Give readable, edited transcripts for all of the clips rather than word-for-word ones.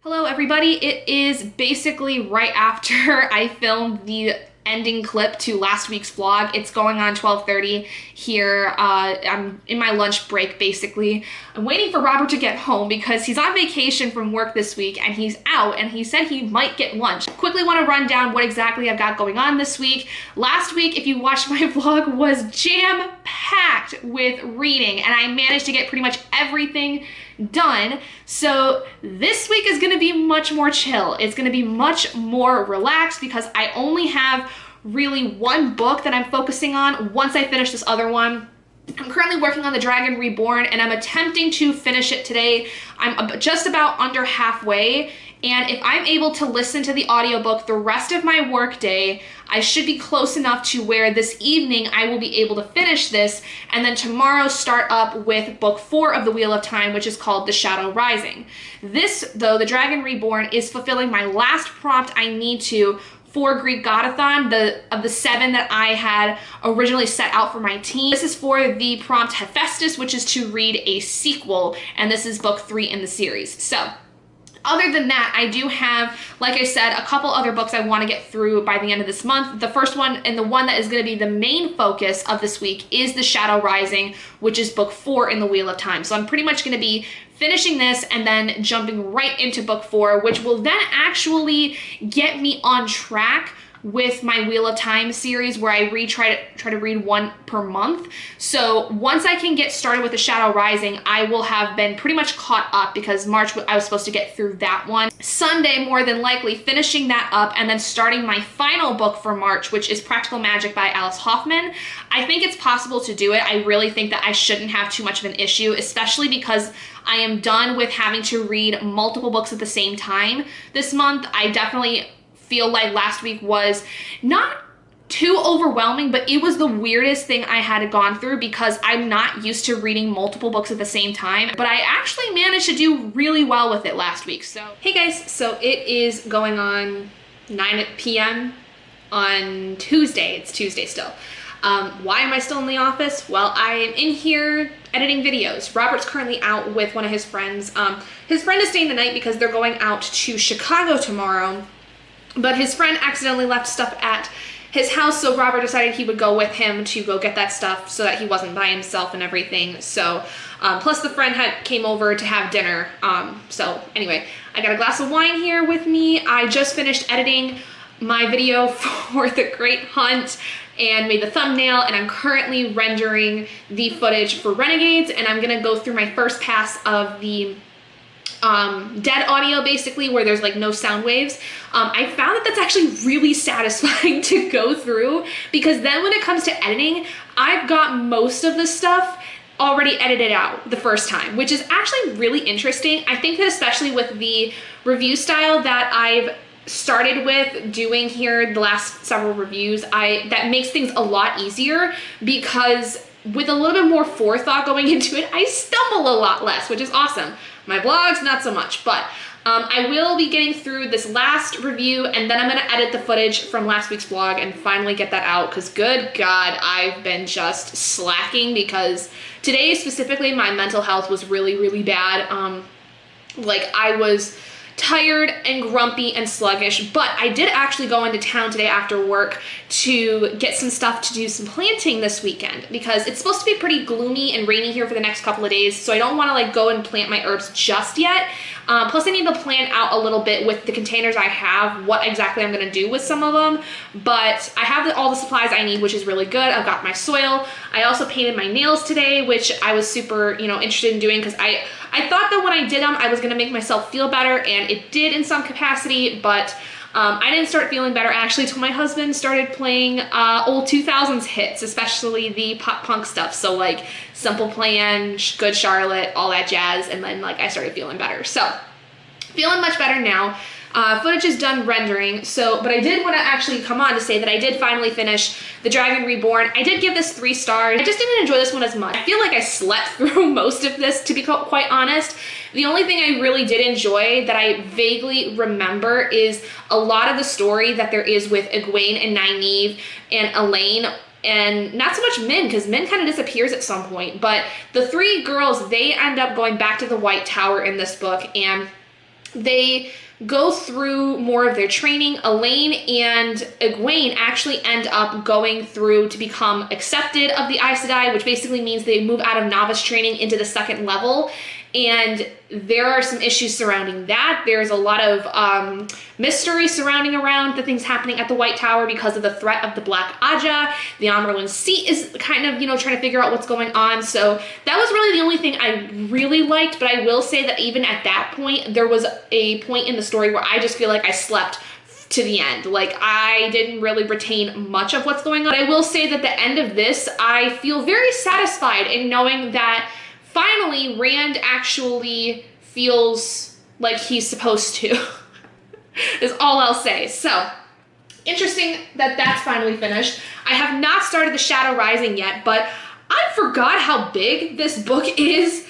Hello everybody, it is basically right after I filmed the ending clip to last week's vlog. It's going on 12:30 here. I'm in my lunch break basically. I'm waiting for Robert to get home because he's on vacation from work this week and he's out and he said he might get lunch. Quickly want to run down what exactly I've got going on this week. Last week, if you watched my vlog, was jam-packed with reading and I managed to get pretty much everything done. So this week is gonna be much more chill. It's gonna be much more relaxed because I only have really one book that I'm focusing on once I finish this other one. I'm currently working on the Dragon Reborn and I'm attempting to finish it today. I'm just about under halfway, and if I'm able to listen to the audiobook the rest of my workday, I should be close enough to where this evening I will be able to finish this, and then tomorrow start up with book 4 of the Wheel of Time, which is called The Shadow Rising. This, though, the Dragon Reborn, is fulfilling my last prompt I need to for GreekGodathon, of the 7 that I had originally set out for my team. This is for the prompt Hephaestus, which is to read a sequel, and this is book 3 in the series. So, other than that, I do have, like I said, a couple other books I want to get through by the end of this month. The first one, and the one that is going to be the main focus of this week, is The Shadow Rising, which is book 4 in the Wheel of Time. So I'm pretty much going to be finishing this and then jumping right into book 4, which will then actually get me on track with my Wheel of Time series, where I try to read one per month. So once I can get started with The Shadow Rising, I will have been pretty much caught up, because March I was supposed to get through that one. Sunday, more than likely, finishing that up and then starting my final book for March, which is Practical Magic by Alice Hoffman. I think it's possible to do it. I really think that I shouldn't have too much of an issue, especially because I am done with having to read multiple books at the same time this month. I definitely feel like last week was not too overwhelming, but it was the weirdest thing I had gone through because I'm not used to reading multiple books at the same time, but I actually managed to do really well with it last week. So, hey guys, so it is going on 9 p.m. on Tuesday. It's Tuesday still. Why am I still in the office? Well, I am in here editing videos. Robert's currently out with one of his friends. His friend is staying the night because they're going out to Chicago tomorrow, but his friend accidentally left stuff at his house, so Robert decided he would go with him to go get that stuff so that he wasn't by himself and everything. So, plus the friend came over to have dinner. So anyway, I got a glass of wine here with me. I just finished editing my video for The Great Hunt and made the thumbnail, and I'm currently rendering the footage for Renegades, and I'm gonna go through my first pass of the dead audio, basically, where there's like no sound waves. I found that that's actually really satisfying to go through, because then when it comes to editing, I've got most of the stuff already edited out the first time, which is actually really interesting. I think that especially with the review style that I've started with doing here the last several reviews, that makes things a lot easier, because with a little bit more forethought going into it, I stumble a lot less, which is awesome. My vlogs, not so much, but I will be getting through this last review, and then I'm gonna edit the footage from last week's vlog and finally get that out, because good God, I've been just slacking, because today specifically my mental health was really, really bad. Like, I was tired and grumpy and sluggish, but I did actually go into town today after work to get some stuff to do some planting this weekend, because it's supposed to be pretty gloomy and rainy here for the next couple of days, so I don't want to like go and plant my herbs just yet. Plus I need to plan out a little bit with the containers I have what exactly I'm going to do with some of them, but I have all the supplies I need, which is really good. I've got my soil. I also painted my nails today, which I was super, interested in doing, because I thought that when I did them, I was going to make myself feel better, and it did in some capacity, but I didn't start feeling better actually till my husband started playing old 2000s hits, especially the pop punk stuff. So like Simple Plan, Good Charlotte, all that jazz, and then like I started feeling better. So feeling much better now. Footage is done rendering, but I did want to actually come on to say that I did finally finish The Dragon Reborn. I did give this 3 stars. I just didn't enjoy this one as much. I feel like I slept through most of this, to be quite honest. The only thing I really did enjoy that I vaguely remember is a lot of the story that there is with Egwene and Nynaeve and Elaine, and not so much Min, because Min kind of disappears at some point, but the 3 girls, they end up going back to the White Tower in this book, and They go through more of their training. Elaine and Egwene actually end up going through to become accepted of the Aes Sedai, which basically means they move out of novice training into the second level. And there are some issues surrounding that. There's a lot of mystery surrounding around the things happening at the White Tower because of the threat of the Black Aja. The Amaryllis Seat is kind of, trying to figure out what's going on. So that was really the only thing I really liked. But I will say that even at that point, there was a point in the story where I just feel like I slept to the end. Like, I didn't really retain much of what's going on. But I will say that the end of this, I feel very satisfied in knowing that finally, Rand actually feels like he's supposed to, is all I'll say. So, interesting that that's finally finished. I have not started The Shadow Rising yet, but I forgot how big this book is.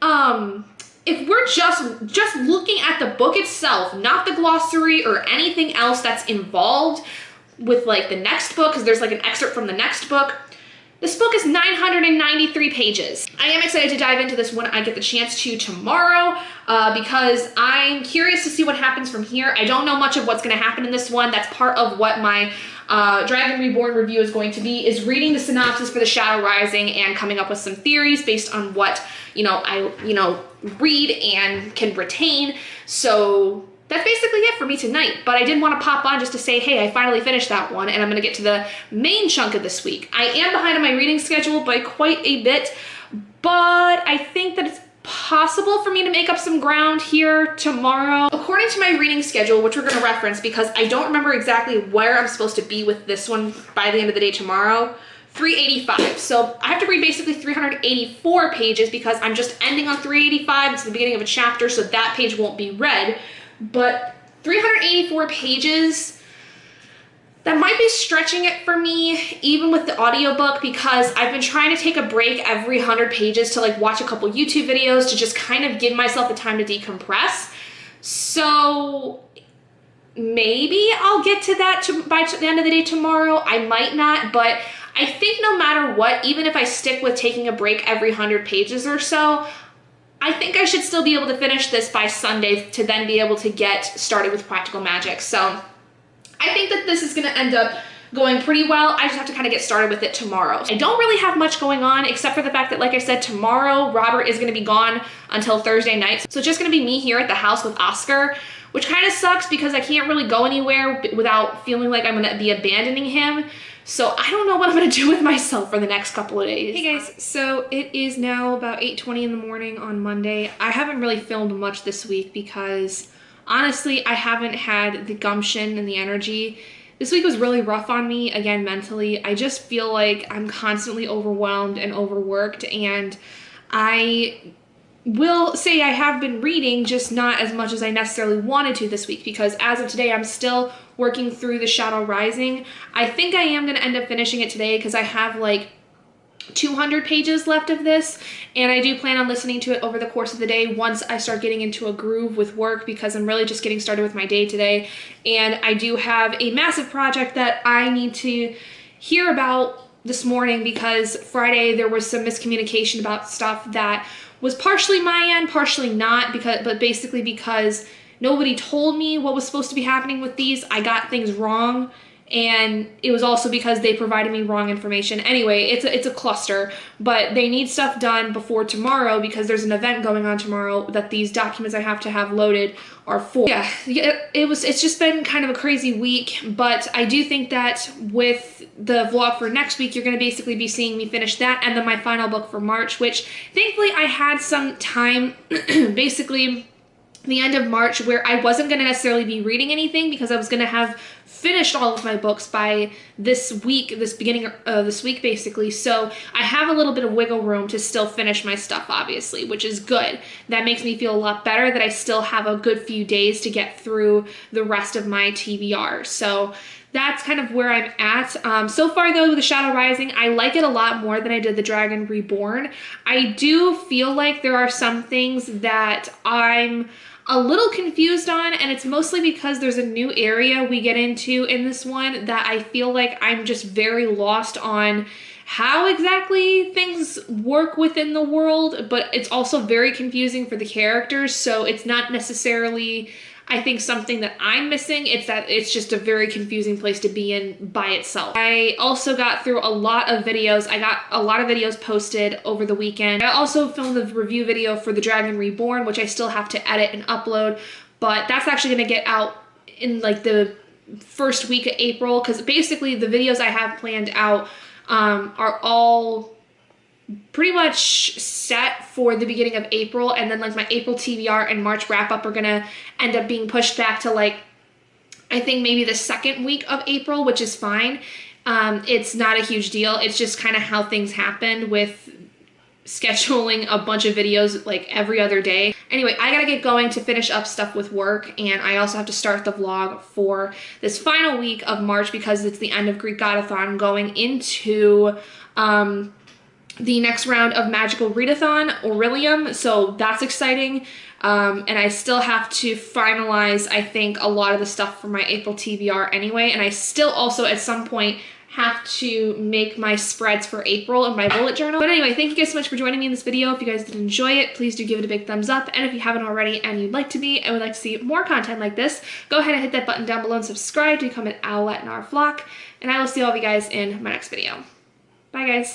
If we're just looking at the book itself, not the glossary or anything else that's involved with like the next book, because there's like an excerpt from the next book, this book is 993 pages. I am excited to dive into this when I get the chance to tomorrow because I'm curious to see what happens from here. I don't know much of what's going to happen in this one. That's part of what my Dragon Reborn review is going to be, is reading the synopsis for The Shadow Rising and coming up with some theories based on what, I read and can retain. So that's basically it for me tonight, but I did want to pop on just to say, hey, I finally finished that one, and I'm going to get to the main chunk of this week. I am behind on my reading schedule by quite a bit, but I think that it's possible for me to make up some ground here tomorrow. According to my reading schedule, which we're going to reference because I don't remember exactly where I'm supposed to be with this one by the end of the day tomorrow, 385. So I have to read basically 384 pages because I'm just ending on 385. It's the beginning of a chapter, so that page won't be read. But 384 pages, that might be stretching it for me, even with the audiobook, because I've been trying to take a break every 100 pages to like watch a couple YouTube videos to just kind of give myself the time to decompress. So maybe I'll get to that by the end of the day tomorrow. I might not, but I think no matter what, even if I stick with taking a break every 100 pages or so, I think I should still be able to finish this by Sunday to then be able to get started with practical magic. So I think that this is going to end up going pretty well. I just have to kind of get started with it tomorrow. I don't really have much going on except for the fact that, like I said, tomorrow Robert is going to be gone until Thursday night. So it's just going to be me here at the house with Oscar, which kind of sucks because I can't really go anywhere without feeling like I'm going to be abandoning him. So I don't know what I'm going to do with myself for the next couple of days. Hey guys, so it is now about 8:20 in the morning on Monday. I haven't really filmed much this week because honestly, I haven't had the gumption and the energy. This week was really rough on me, again, mentally. I just feel like I'm constantly overwhelmed and overworked, and I will say I have been reading, just not as much as I necessarily wanted to this week, because as of today, I'm still working through The Shadow Rising. I think I am going to end up finishing it today because I have like 200 pages left of this, and I do plan on listening to it over the course of the day once I start getting into a groove with work, because I'm really just getting started with my day today. And I do have a massive project that I need to hear about this morning, because Friday there was some miscommunication about stuff that was partially my end, partially not, but basically because nobody told me what was supposed to be happening with these. I got things wrong, and it was also because they provided me wrong information. Anyway, it's a cluster, but they need stuff done before tomorrow because there's an event going on tomorrow that these documents I have to have loaded are for. Yeah, it's just been kind of a crazy week, but I do think that with the vlog for next week, you're going to basically be seeing me finish that and then my final book for March, which thankfully I had some time basically the end of March where I wasn't going to necessarily be reading anything because I was going to have finished all of my books by this beginning of this week basically. So I have a little bit of wiggle room to still finish my stuff, obviously, which is good. That makes me feel a lot better that I still have a good few days to get through the rest of my TBR. So that's kind of where I'm at. So far though, with The Shadow Rising, I like it a lot more than I did the Dragon Reborn. I do feel like there are some things that I'm a little confused on, and it's mostly because there's a new area we get into in this one that I feel like I'm just very lost on how exactly things work within the world, but it's also very confusing for the characters, so it's not necessarily, I think, something that I'm missing. It's that it's just a very confusing place to be in by itself. I also got through a lot of videos. I got a lot of videos posted over the weekend. I also filmed a review video for the Dragon Reborn, which I still have to edit and upload, but that's actually going to get out in like the first week of April, because basically the videos I have planned out are all pretty much set for the beginning of April, and then like my April TBR and March wrap up are gonna end up being pushed back to like, I think maybe the second week of April, which is fine. It's not a huge deal. It's just kind of how things happen with scheduling a bunch of videos like every other day. Anyway, I gotta get going to finish up stuff with work, and I also have to start the vlog for this final week of March because it's the end of GreekGodathon, going into the next round of Magical Readathon, Aurelium, so that's exciting. And I still have to finalize, I think, a lot of the stuff for my April TBR anyway, and I still also at some point have to make my spreads for April in my bullet journal. But anyway, thank you guys so much for joining me in this video. If you guys did enjoy it, please do give it a big thumbs up. And if you haven't already and you'd like to be and would like to see more content like this, go ahead and hit that button down below and subscribe to become an owlet in our flock. And I will see all of you guys in my next video. Bye guys.